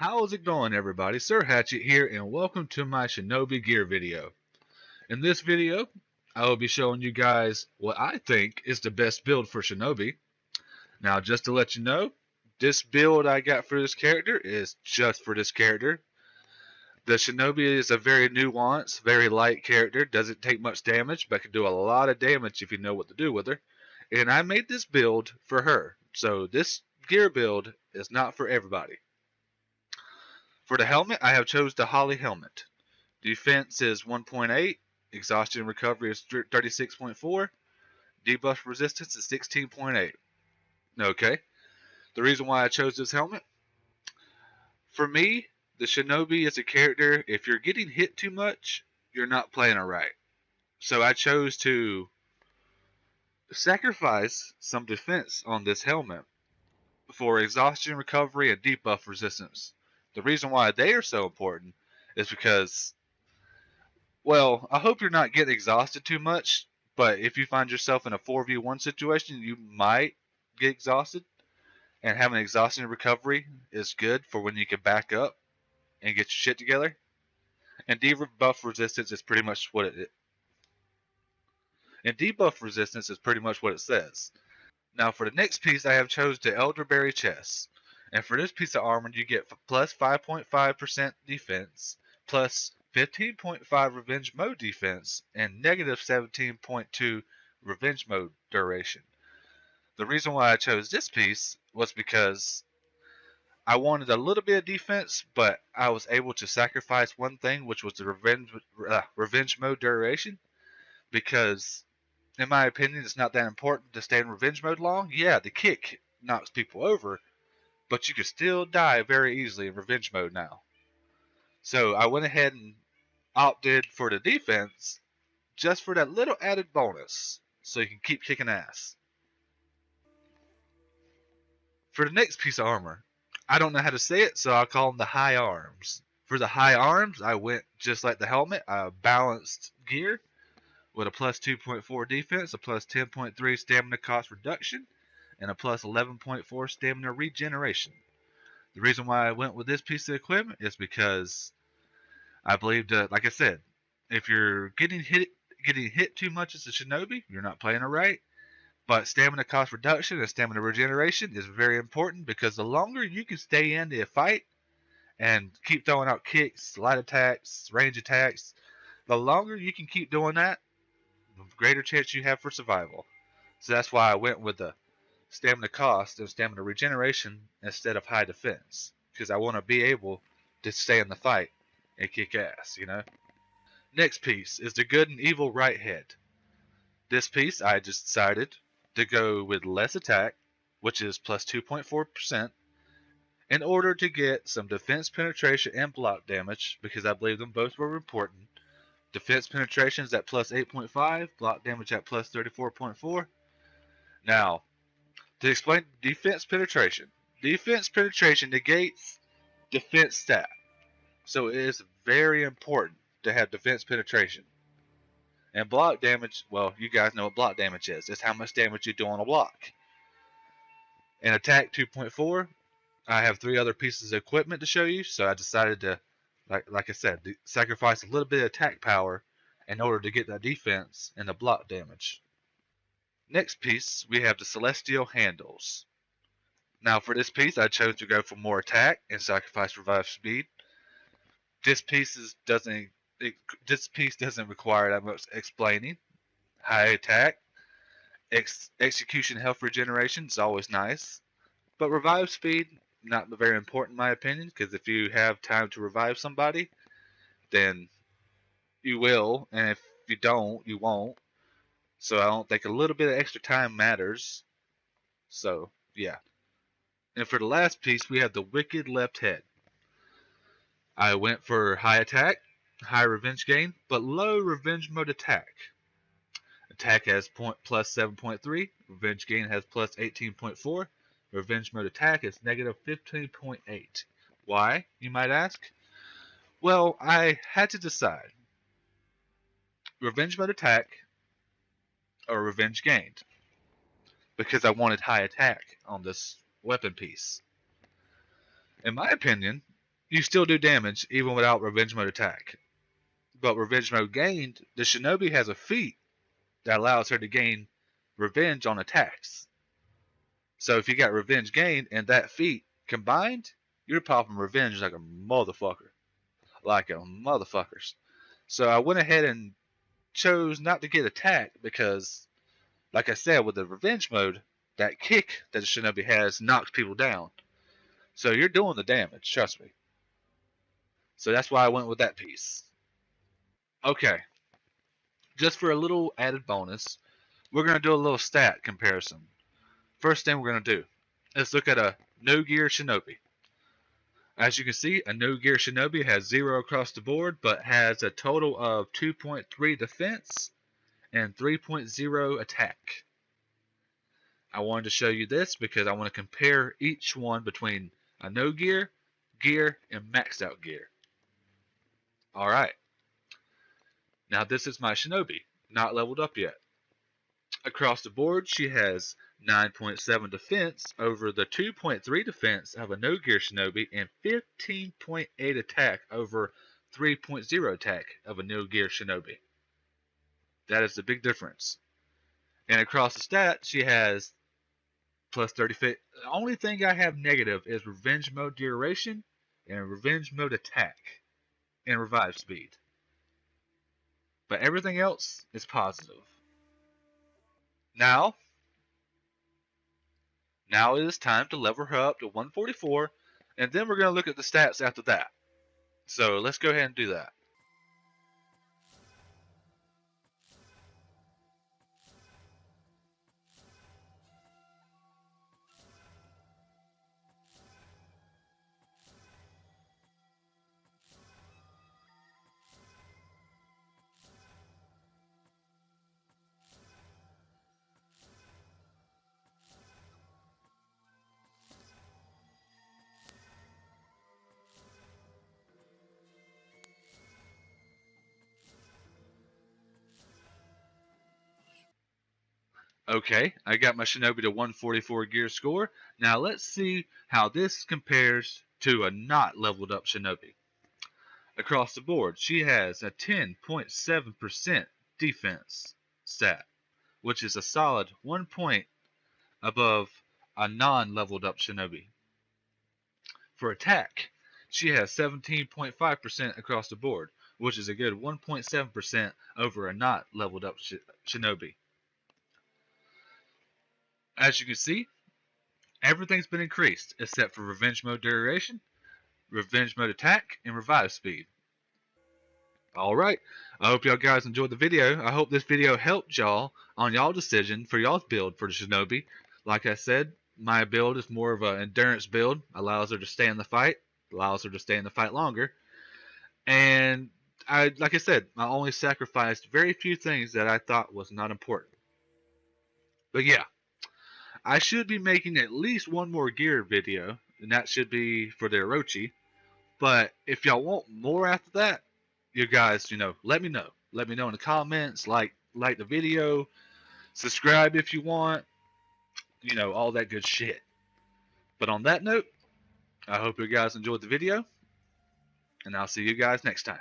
How's it going, everybody? Sir Hatchet here, and welcome to my Shinobi gear video. In this video, I will be showing you guys what I think is the best build for Shinobi. Now, just to let you know, this build I got for this character is just for this character. The Shinobi is a very nuanced, very light character, doesn't take much damage, but can do a lot of damage if you know what to do with her. And I made this build for her, so this gear build is not for everybody. For the helmet, I have chose the Holly helmet. Defense is 1.8, exhaustion recovery is 36.4, debuff resistance is 16.8. Okay, the reason why I chose this helmet, for me, the Shinobi is a character, if you're getting hit too much, you're not playing it right. So I chose to sacrifice some defense on this helmet for exhaustion recovery and debuff resistance. The reason why they are so important is because, well, I hope you're not getting exhausted too much, but if you find yourself in a 4v1 situation, you might get exhausted, and having exhaustion recovery is good for when you can back up and get your shit together. And debuff resistance is pretty much what it and debuff resistance is pretty much what it says. Now for the next piece, I have chose the elderberry chest. And for this piece of armor, you get plus 5.5% defense, plus 15.5 revenge mode defense, and negative 17.2 revenge mode duration. The reason why I chose this piece was because I wanted a little bit of defense, but I was able to sacrifice one thing, which was the revenge mode duration, because in my opinion, it's not that important to stay in revenge mode long. Yeah, the kick knocks people over, but you can still die very easily in revenge mode now. So I went ahead and opted for the defense just for that little added bonus, so you can keep kicking ass. For the next piece of armor, I don't know how to say it, so I'll call them the high arms. For the high arms, I went just like the helmet, a balanced gear with a plus 2.4 defense, a plus 10.3 stamina cost reduction, and a plus 11.4 stamina regeneration. The reason why I went with this piece of equipment is because I believe that, like I said, if you're getting hit too much as a Shinobi, you're not playing it right. But stamina cost reduction and stamina regeneration is very important because the longer you can stay in the fight and keep throwing out kicks, light attacks, range attacks, the longer you can keep doing that, the greater chance you have for survival. So that's why I went with the stamina cost and stamina regeneration instead of high defense, because I want to be able to stay in the fight and kick ass, you know? Next piece is the good and evil right head. This piece I just decided to go with less attack, which is plus 2.4%, in order to get some defense penetration and block damage, because I believe them both were important. Defense penetration is at plus 8.5, block damage at plus 34.4. Now, to explain defense penetration negates defense stat. So it is very important to have defense penetration. And block damage, well, you guys know what block damage is. It's how much damage you do on a block. And attack 2.4, I have 3 other pieces of equipment to show you, so I decided to, like I said, sacrifice a little bit of attack power in order to get that defense and the block damage. Next piece, we have the Celestial Handles. Now for this piece, I chose to go for more attack and sacrifice revive speed. This piece doesn't require that much explaining. High attack, execution health regeneration is always nice, but revive speed not very important in my opinion, because if you have time to revive somebody, then you will, and if you don't, you won't. So I don't think a little bit of extra time matters. So yeah. And for the last piece, we have the Wicked Left Head. I went for high attack, high revenge gain, but low revenge mode attack. Attack has plus 7.3, revenge gain has plus 18.4, revenge mode attack is negative 15.8. Why, you might ask? Well, I had to decide revenge mode attack or revenge gained, because I wanted high attack on this weapon piece. In my opinion, you still do damage even without Revenge Mode attack. But Revenge Mode gained, the Shinobi has a feat that allows her to gain revenge on attacks. So if you got Revenge gained and that feat combined, you're popping revenge like a motherfucker. Like a motherfuckers. So I went ahead and chose not to get attacked because, like I said, with the Revenge Mode, that kick that the Shinobi has knocks people down. So you're doing the damage, trust me. So that's why I went with that piece. Okay, just for a little added bonus, we're going to do a little stat comparison. First thing we're going to do, let's look at a no gear Shinobi. As you can see, a no gear Shinobi has 0 across the board, but has a total of 2.3 defense and 3.0 attack. I wanted to show you this because I want to compare each one between a no gear, gear, and maxed out gear. Alright, now this is my Shinobi, not leveled up yet. Across the board, she has 9.7 defense over the 2.3 defense of a no gear Shinobi and 15.8 attack over 3.0 attack of a no gear Shinobi. That is the big difference. And across the stat, she has plus 30 fit. The only thing I have negative is Revenge Mode duration and Revenge Mode attack and revive speed. But everything else is positive. Now it is time to level her up to 144, and then we're going to look at the stats after that. So let's go ahead and do that. Okay, I got my Shinobi to 144 gear score. Now let's see how this compares to a not leveled up Shinobi. Across the board, she has a 10.7% defense stat, which is a solid 1 point above a non-leveled up Shinobi. For attack, she has 17.5% across the board, which is a good 1.7% over a not leveled up Shinobi. As you can see, everything's been increased except for Revenge Mode duration, Revenge Mode attack, and revive speed. Alright, I hope y'all guys enjoyed the video. I hope this video helped y'all on y'all decision for y'all's build for the Shinobi. Like I said, my build is more of an endurance build. Allows her to stay in the fight. Allows her to stay in the fight longer. And like I said, I only sacrificed very few things that I thought was not important. But yeah, I should be making at least one more gear video, and that should be for the Orochi. But if y'all want more after that, you guys, let me know. Let me know in the comments, like the video, subscribe if you want, all that good shit. But on that note, I hope you guys enjoyed the video, and I'll see you guys next time.